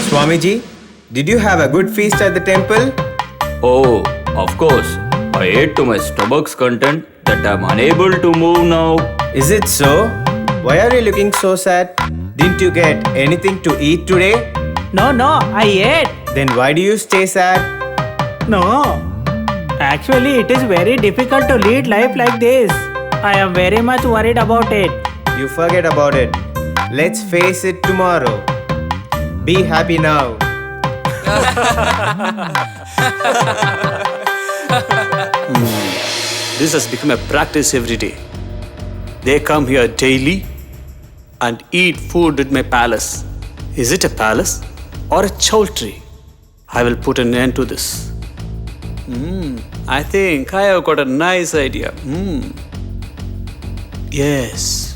Swamiji, did you have a good feast at the temple? Oh, of course. I ate to my stomach's content that I'm unable to move now. Is it so? Why are you looking so sad? Didn't you get anything to eat today? No, I ate. Then why do you stay sad? No. Actually, it is very difficult to lead life like this. I am very much worried about it. You forget about it. Let's face it tomorrow. Be happy now. This has become a practice every day. They come here daily and eat food at my palace. Is it a palace or a choultry? I will put an end to this. I think I have got a nice idea. Yes.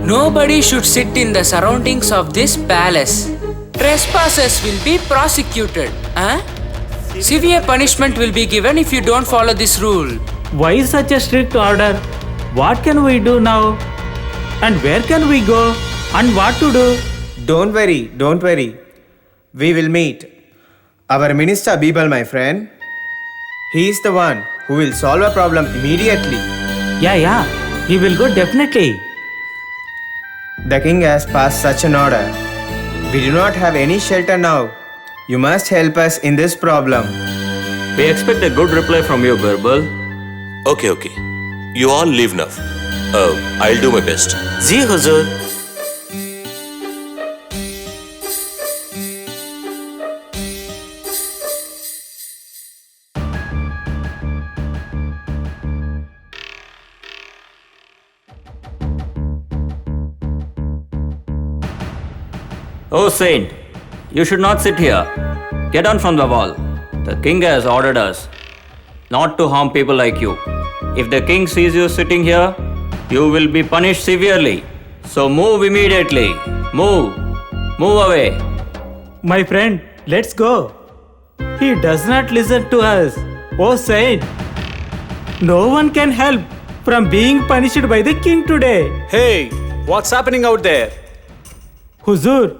Nobody should sit in the surroundings of this palace. Trespassers will be prosecuted. Severe punishment will be given if you don't follow this rule. Why such a strict order? What can we do now? And where can we go? And what to do? Don't worry. We will meet. Our Minister Birbal, my friend. He is the one who will solve a problem immediately. Yeah. He will go definitely. The king has passed such an order. We do not have any shelter now. You must help us in this problem. We expect a good reply from you, Birbal. Okay. You all leave now. I'll do my best. Ji Huzur. Oh, Saint, you should not sit here. Get down from the wall. The king has ordered us not to harm people like you. If the king sees you sitting here, you will be punished severely. So move immediately. Move away. My friend, let's go. He does not listen to us. Oh Saint, no one can help from being punished by the king today. Hey, what's happening out there? Huzur,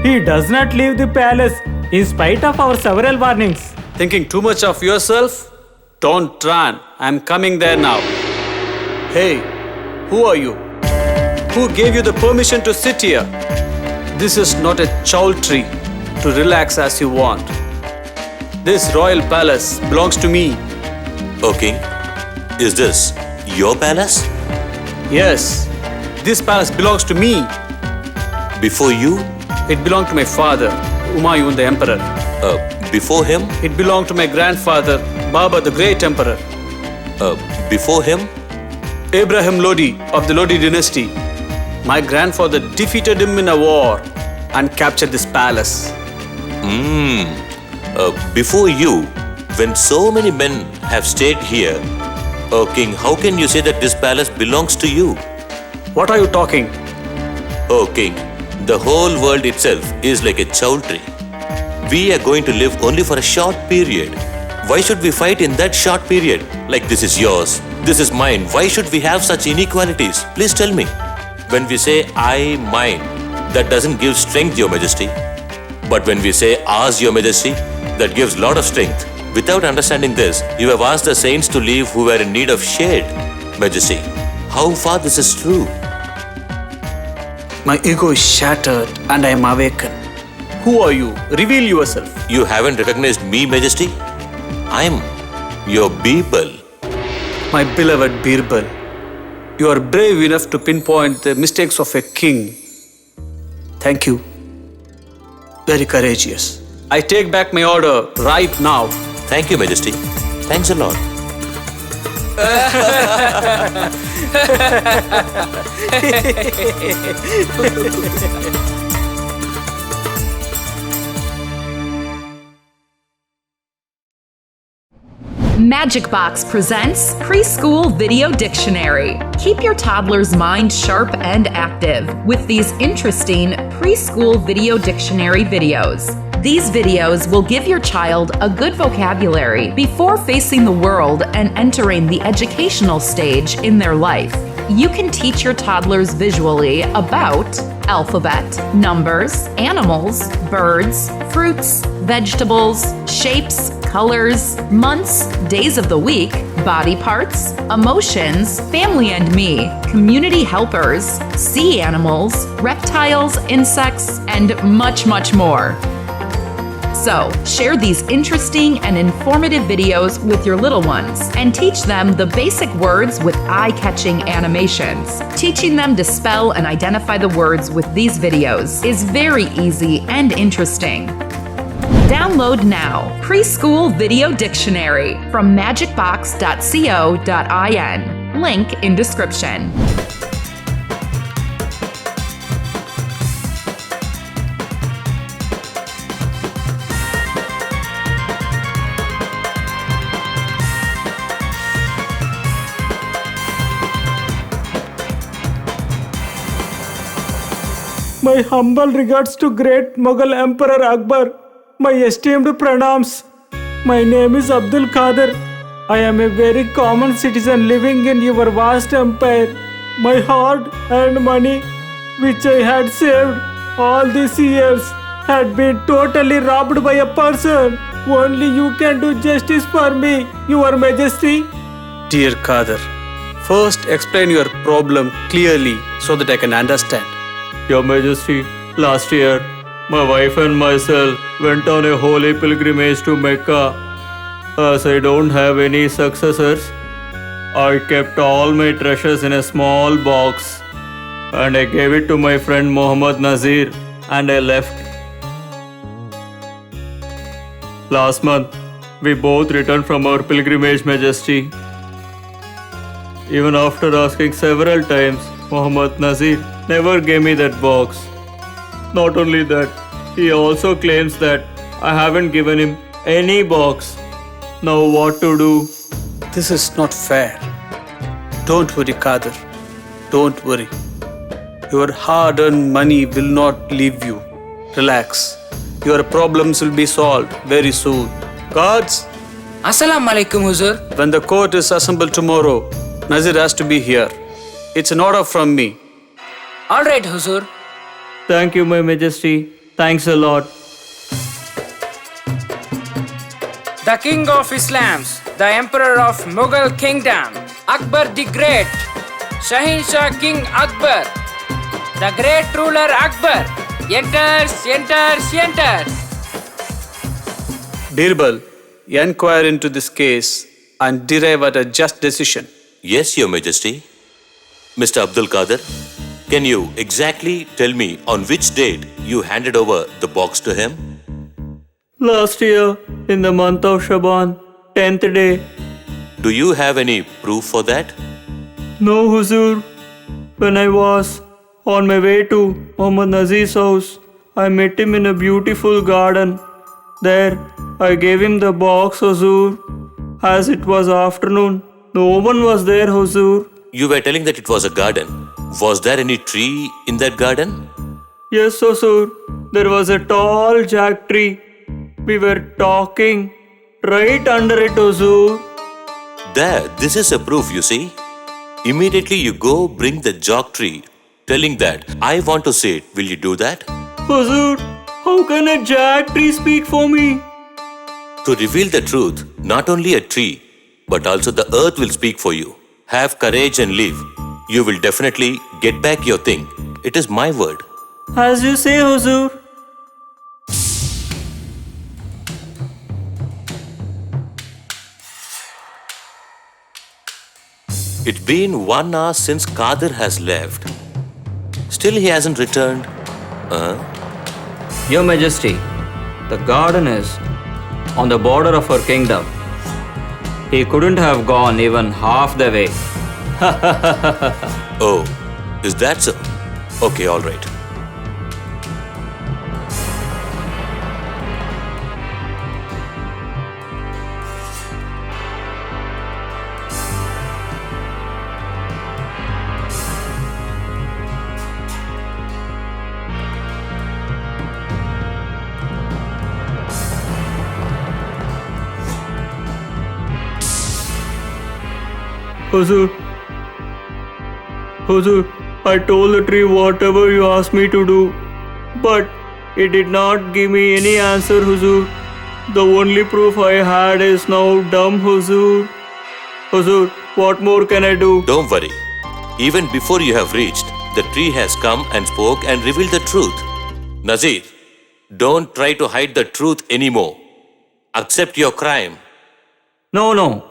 he does not leave the palace in spite of our several warnings. Thinking too much of yourself? Don't run. I'm coming there now. Hey, who are you? Who gave you the permission to sit here? This is not a choultry to relax as you want. This royal palace belongs to me. Okay. Is this your palace? Yes, this palace belongs to me. Before you? It belonged to my father, Humayun the Emperor. Before him? It belonged to my grandfather, Babur the Great Emperor. Before him? Abraham Lodi of the Lodi dynasty. My grandfather defeated him in a war and captured this palace. Before you, when so many men have stayed here, King, how can you say that this palace belongs to you? What are you talking? King, the whole world itself is like a choultry. We are going to live only for a short period. Why should we fight in that short period? Like this is yours, this is mine. Why should we have such inequalities? Please tell me. When we say I, mine, that doesn't give strength, Your Majesty. But when we say ours, Your Majesty, that gives lot of strength. Without understanding this, you have asked the saints to leave who were in need of shade. Majesty, how far this is true? My ego is shattered and I am awakened. Who are you? Reveal yourself. You haven't recognized me, Majesty? I'm your Birbal. My beloved Birbal, you are brave enough to pinpoint the mistakes of a king. Thank you. Very courageous. I take back my order right now. Thank you, Majesty. Thanks a lot. Magic Box presents Preschool Video Dictionary. Keep your toddler's mind sharp and active with these interesting preschool video dictionary videos. These videos will give your child a good vocabulary before facing the world and entering the educational stage in their life. You can teach your toddlers visually about alphabet, numbers, animals, birds, fruits, vegetables, shapes, colors, months, days of the week, body parts, emotions, family and me, community helpers, sea animals, reptiles, insects, and much, much more. So, share these interesting and informative videos with your little ones and teach them the basic words with eye-catching animations. Teaching them to spell and identify the words with these videos is very easy and interesting. Download now Preschool Video Dictionary from magicbox.co.in. Link in description. My humble regards to great Mughal Emperor Akbar. My esteemed pranams. My name is Abdul Qadir. I am a very common citizen living in your vast empire. My hard-earned money, which I had saved all these years, had been totally robbed by a person. Only you can do justice for me, Your Majesty. Dear Kadir, first explain your problem clearly so that I can understand. Your Majesty, last year, my wife and myself went on a holy pilgrimage to Mecca. As I don't have any successors, I kept all my treasures in a small box and I gave it to my friend Muhammad Nazir and I left. Last month, we both returned from our pilgrimage, Majesty. Even after asking several times, Muhammad Nazir never gave me that box. Not only that, he also claims that I haven't given him any box. Now what to do? This is not fair. Don't worry, Kadir. Don't worry. Your hard-earned money will not leave you. Relax. Your problems will be solved very soon. Guards, Assalamu alaikum, Huzur. when the court is assembled tomorrow, Nazir has to be here. It's an order from me. All right, Huzur. Thank you, my Majesty. Thanks a lot. The King of Islams, the Emperor of Mughal Kingdom, Akbar the Great, Shahin Shah King Akbar, the Great Ruler Akbar, enters. Birbal, inquire into this case and derive at a just decision. Yes, Your Majesty. Mr. Abdul Qadir, can you exactly tell me on which date you handed over the box to him? Last year, in the month of Shaban, 10th day. Do you have any proof for that? No, Huzur. When I was on my way to Muhammad Nazir's house, I met him in a beautiful garden. There, I gave him the box, Huzur. As it was afternoon, no one was there, Huzur. You were telling that it was a garden. Was there any tree in that garden? Yes, Huzur. There was a tall jack tree. We were talking right under it, Huzur. There, this is a proof, you see. Immediately you go bring the jog tree, telling that, I want to see it. Will you do that? Huzur, how can a jack tree speak for me? To reveal the truth, not only a tree, but also the earth will speak for you. Have courage and live. You will definitely get back your thing. It is my word. As you say, Huzur. It's been 1 hour since Qadir has left. Still he hasn't returned. Your Majesty, the garden is on the border of our kingdom. He couldn't have gone even half the way. Oh, is that so? Okay, all right. Huzur, I told the tree whatever you asked me to do, but it did not give me any answer, Huzur. The only proof I had is now dumb, Huzur. Huzur, what more can I do? Don't worry. Even before you have reached, the tree has come and spoke and revealed the truth. Nazir, don't try to hide the truth anymore. Accept your crime. No,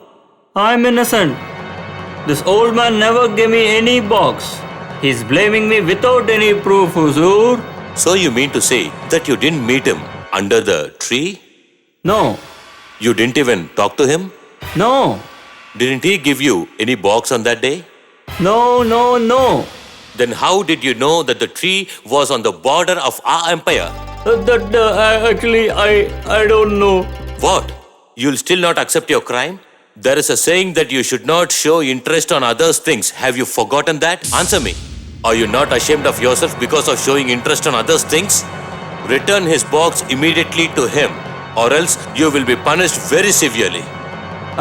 I'm innocent. This old man never gave me any box. He's blaming me without any proof, Huzur. So you mean to say that you didn't meet him under the tree? No, You didn't even talk to him? no, Didn't he give you any box on that day? no. Then how did you know that the tree was on the border of our empire? Actually, I don't know. What? You'll still not accept your crime? There is a saying that you should not show interest on others' things. Have you forgotten that? Answer me. Are you not ashamed of yourself because of showing interest on others' things? Return his box immediately to him, or else you will be punished very severely.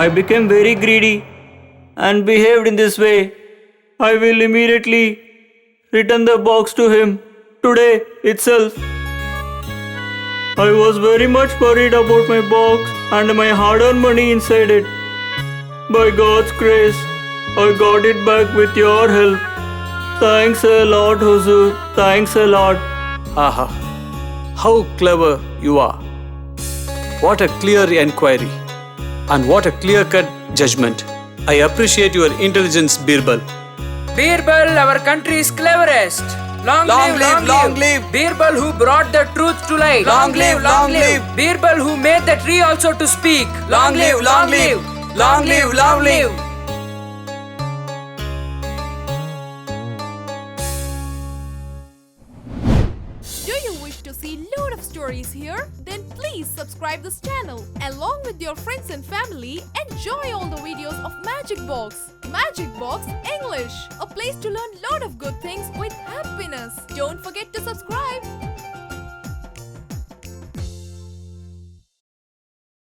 I became very greedy and behaved in this way. I will immediately return the box to him today itself. I was very much worried about my box and my hard-earned money inside it. By God's grace, I got it back with your help. Thanks a lot, Huzur. Thanks a lot. Aha. How clever you are. What a clear inquiry. And what a clear-cut judgment. I appreciate your intelligence, Birbal. Birbal, our country's cleverest. Long live. Birbal who brought the truth to light. Long live. Birbal who made the tree also to speak. Long live. Do you wish to see load of stories here? Then please subscribe this channel. Along with your friends and family, enjoy all the videos of Magic Box. Magic Box English, a place to learn lot of good things with happiness. Don't forget to subscribe.